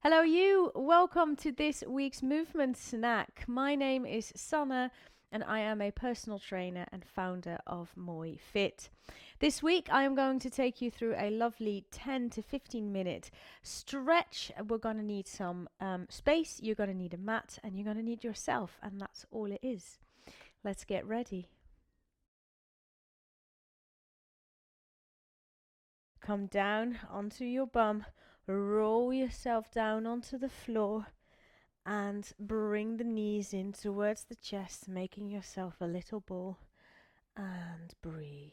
Hello, you. Welcome to this week's movement snack. My name is Sanne, and I am a personal trainer and founder of Moi Fit. This week, I am going to take you through a lovely 10 to 15 minute stretch. We're going to need some space, you're going to need a mat, and you're going to need yourself, and that's all it is. Let's get ready. Come down onto your bum, roll yourself down onto the floor and bring the knees in towards the chest, making yourself a little ball, and breathe.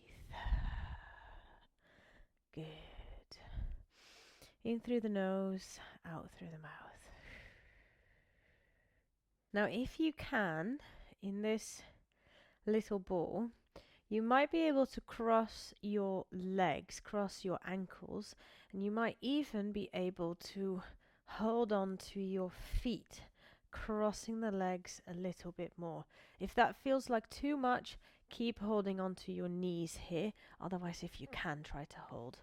Good. In through the nose, out through the mouth. Now, if you can, in this little ball, you might be able to cross your legs, cross your ankles, and you might even be able to hold on to your feet, crossing the legs a little bit more. If that feels like too much, keep holding on to your knees here. Otherwise, if you can, try to hold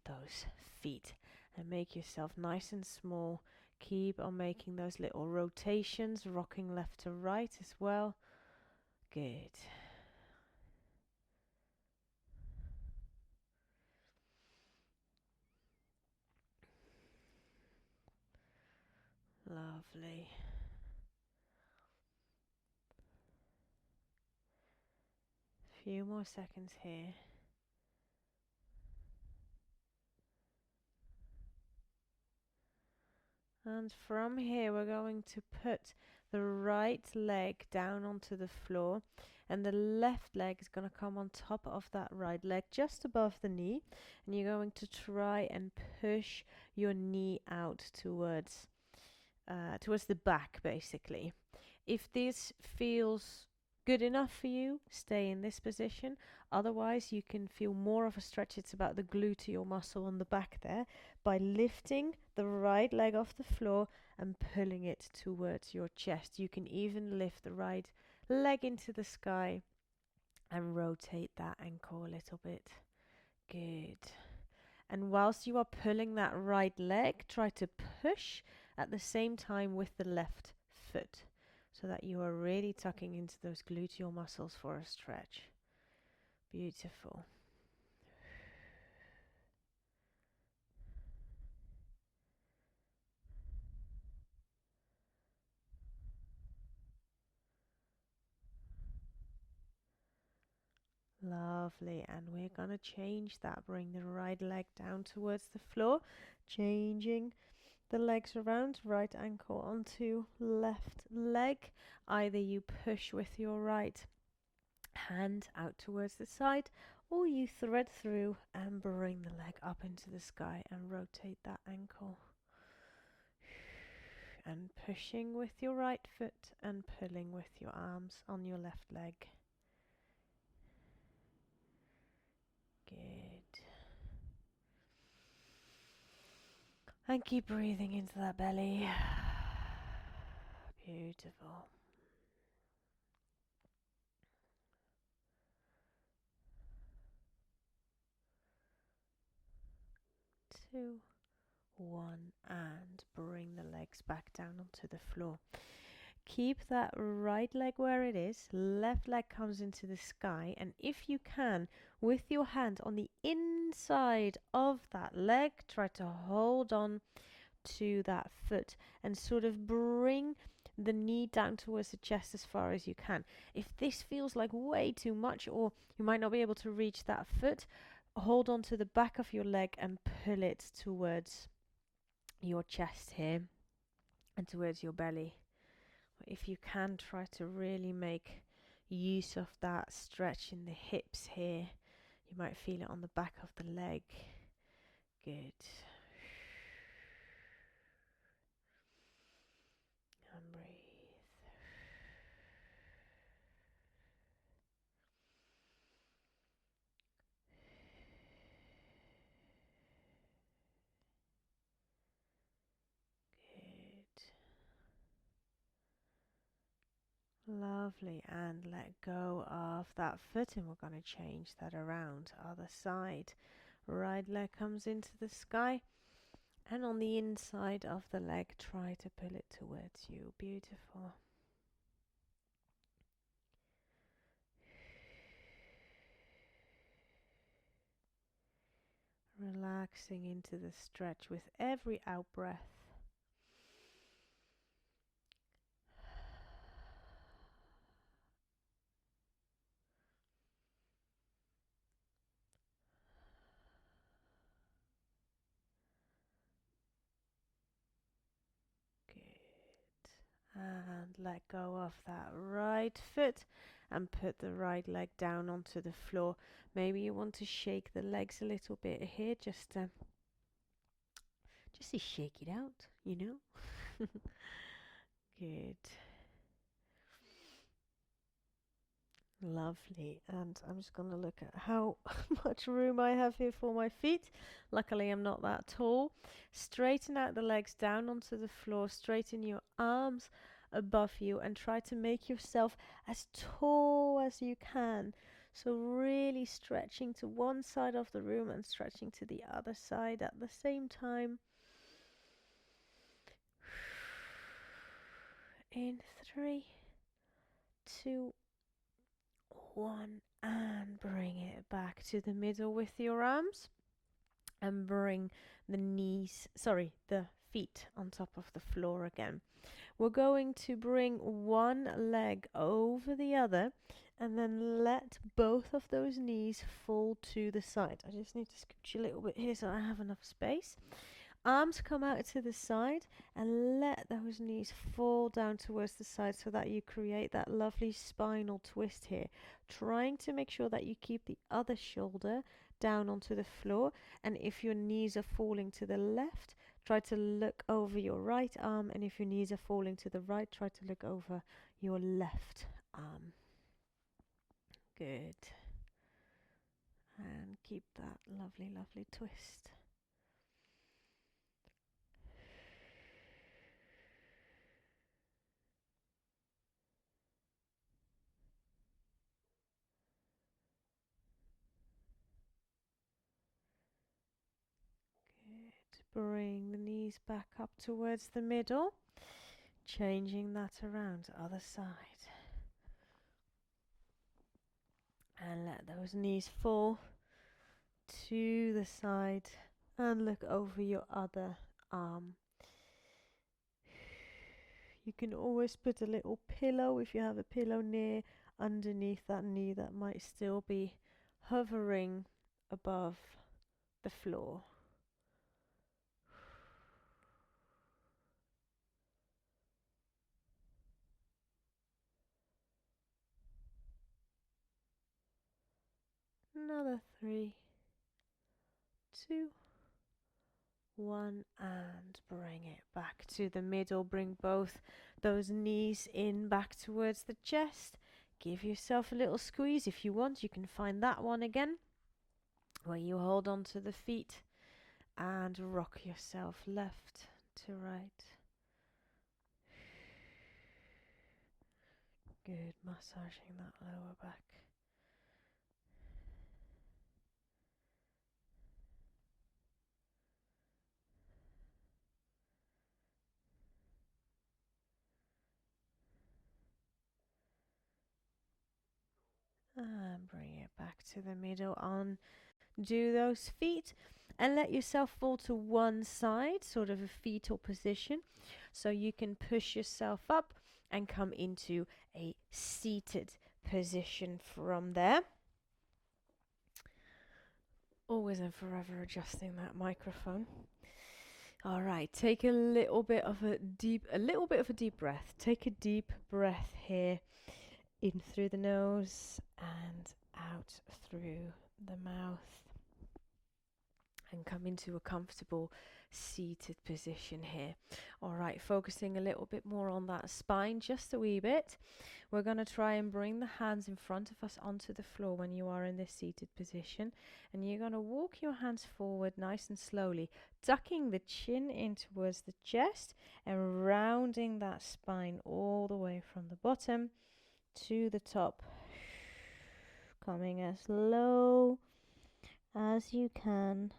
those feet and make yourself nice and small. Keep on making those little rotations, rocking left to right as well. Good. Lovely. Few more seconds here. And from here, we're going to put the right leg down onto the floor, and the left leg is going to come on top of that right leg, just above the knee. And you're going to try and push your knee out towards the back, basically. If this feels good enough for you, stay in this position. Otherwise, you can feel more of a stretch. It's about the gluteal muscle on the back there, by lifting the right leg off the floor and pulling it towards your chest. You can even lift the right leg into the sky and rotate that ankle a little bit. Good. And whilst you are pulling that right leg, try to push at the same time with the left foot, so that you are really tucking into those gluteal muscles for a stretch. Beautiful. Lovely. And we're going to change that. Bring the right leg down towards the floor, changing the legs around, right ankle onto left leg. Either you push with your right hand out towards the side, or you thread through and bring the leg up into the sky and rotate that ankle. And pushing with your right foot and pulling with your arms on your left leg. Good. And keep breathing into that belly. Beautiful. 2, 1, and bring the legs back down onto the floor. Keep that right leg where it is, left leg comes into the sky, and if you can, with your hand on the inside of that leg, try to hold on to that foot and sort of bring the knee down towards the chest as far as you can. If this feels like way too much, or you might not be able to reach that foot, hold on to the back of your leg and pull it towards your chest here and towards your belly. If you can, try to really make use of that stretch in the hips here. You might feel it on the back of the leg. Good. And breathe. Lovely. And let go of that foot, and we're going to change that around. Other side. Right leg comes into the sky And on the inside of the leg, try to pull it towards you. Beautiful. Relaxing into the stretch with every out breath. And let go of that right foot and put the right leg down onto the floor. Maybe you want to shake the legs a little bit here, just to shake it out, you know. Good. Lovely. And I'm just going to look at how much room I have here for my feet. Luckily, I'm not that tall. Straighten out the legs down onto the floor. Straighten your arms above you and try to make yourself as tall as you can. So really stretching to one side of the room and stretching to the other side at the same time. In 3, 2, 1, and bring it back to the middle with your arms and bring the feet on top of the floor again. We're going to bring one leg over the other and then let both of those knees fall to the side. I just need to scooch a little bit here so I have enough space. Arms come out to the side and let those knees fall down towards the side so that you create that lovely spinal twist here. Trying to make sure that you keep the other shoulder down onto the floor, and if your knees are falling to the left, try to look over your right arm, and if your knees are falling to the right, try to look over your left arm. Good. And keep that lovely, lovely twist. Bring the knees back up towards the middle, changing that around to other side. And let those knees fall to the side and look over your other arm. You can always put a little pillow, if you have a pillow near underneath that knee, that might still be hovering above the floor. Another 3, 2, 1, and bring it back to the middle. Bring both those knees in back towards the chest. Give yourself a little squeeze. If you want, you can find that one again, where you hold on to the feet and rock yourself left to right. Good, massaging that lower back. And bring it back to the middle. Undo those feet and let yourself fall to one side, sort of a fetal position, so you can push yourself up and come into a seated position from there. Always and forever adjusting that microphone. All right, take a little bit of a deep breath. Take a deep breath here, in through the nose and out through the mouth. And come into a comfortable seated position here. All right, focusing a little bit more on that spine, just a wee bit. We're going to try and bring the hands in front of us onto the floor when you are in this seated position. And you're going to walk your hands forward nice and slowly, tucking the chin in towards the chest and rounding that spine all the way from the bottom to the top. Coming as low as you can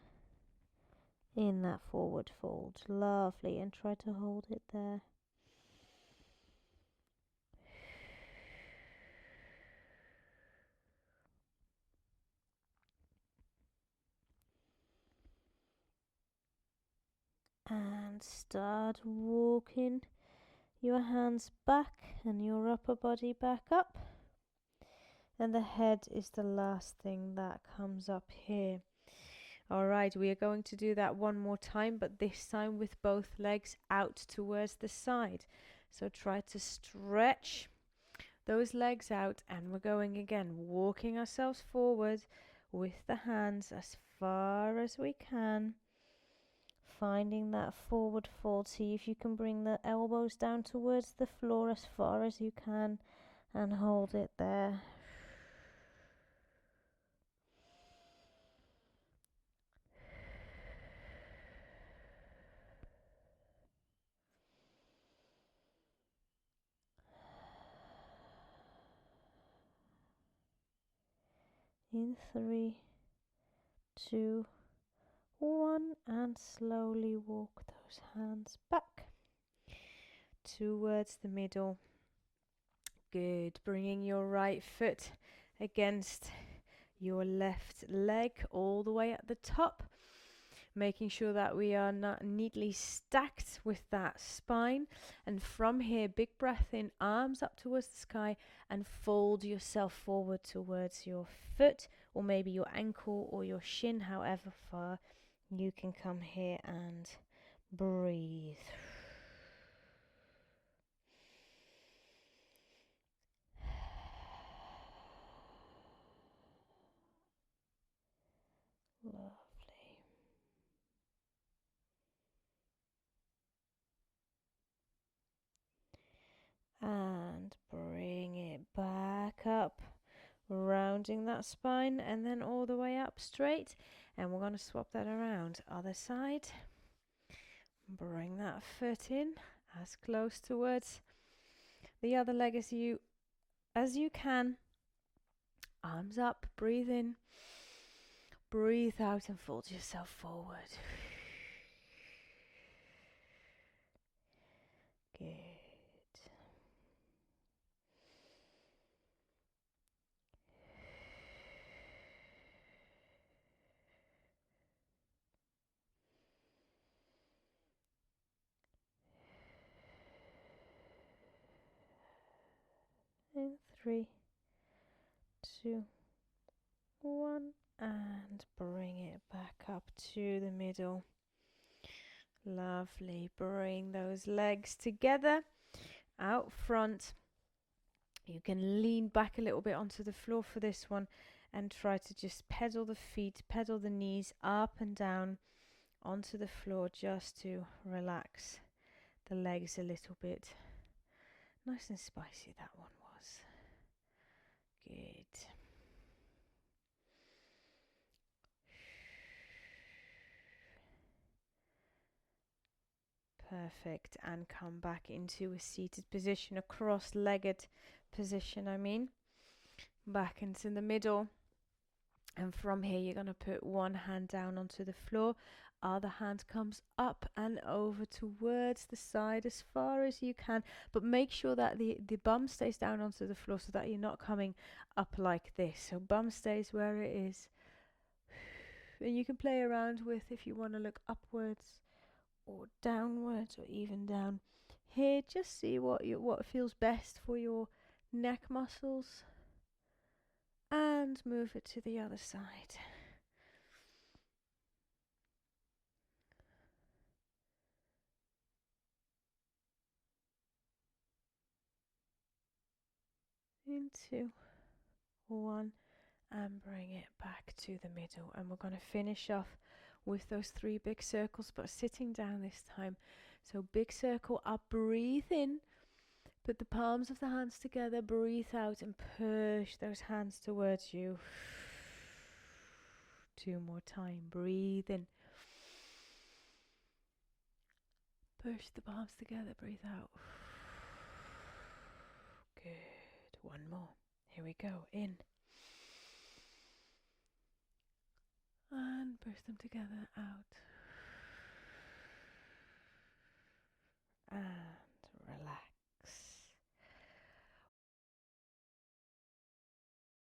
in that forward fold. Lovely, and try to hold it there. And start walking your hands back and your upper body back up. And the head is the last thing that comes up here. All right, we are going to do that one more time, but this time with both legs out towards the side. So try to stretch those legs out, and we're going again, walking ourselves forward with the hands as far as we can, finding that forward fold. See if you can bring the elbows down towards the floor as far as you can and hold it there. In 3, 2, 1, and slowly walk those hands back towards the middle. Good. Bringing your right foot against your left leg all the way at the top, making sure that we are not neatly stacked with that spine. And from here, big breath in, arms up towards the sky, and fold yourself forward towards your foot, or maybe your ankle or your shin, however far you can come here, and breathe. Lovely. And bring it back up, rounding that spine, and then all the way up straight. And we're going to swap that around. Other side. Bring that foot in as close towards the other leg as you can. Arms up, breathe in, breathe out, and fold yourself forward. Good. In 3, 2, 1, and bring it back up to the middle. Lovely. Bring those legs together out front. You can lean back a little bit onto the floor for this one and try to just pedal the feet, pedal the knees up and down onto the floor just to relax the legs a little bit. Nice and spicy that one was. Good. Perfect. And come back into a seated position, a cross-legged position, back into the middle. And from here, you're going to put one hand down onto the floor. Other hand comes up and over towards the side as far as you can. But make sure that the bum stays down onto the floor so that you're not coming up like this. So bum stays where it is. And you can play around with if you want to look upwards or downwards or even down. Here, just see what feels best for your neck muscles. And move it to the other side. In 2, 1, and bring it back to the middle. And we're going to finish off with those 3 big circles, but sitting down this time. So big circle up, breathe in, put the palms of the hands together, breathe out, and push those hands towards you. 2 more times. Breathe in. Push the palms together, breathe out. Good. 1 more. Here we go. In. And push them together, out. And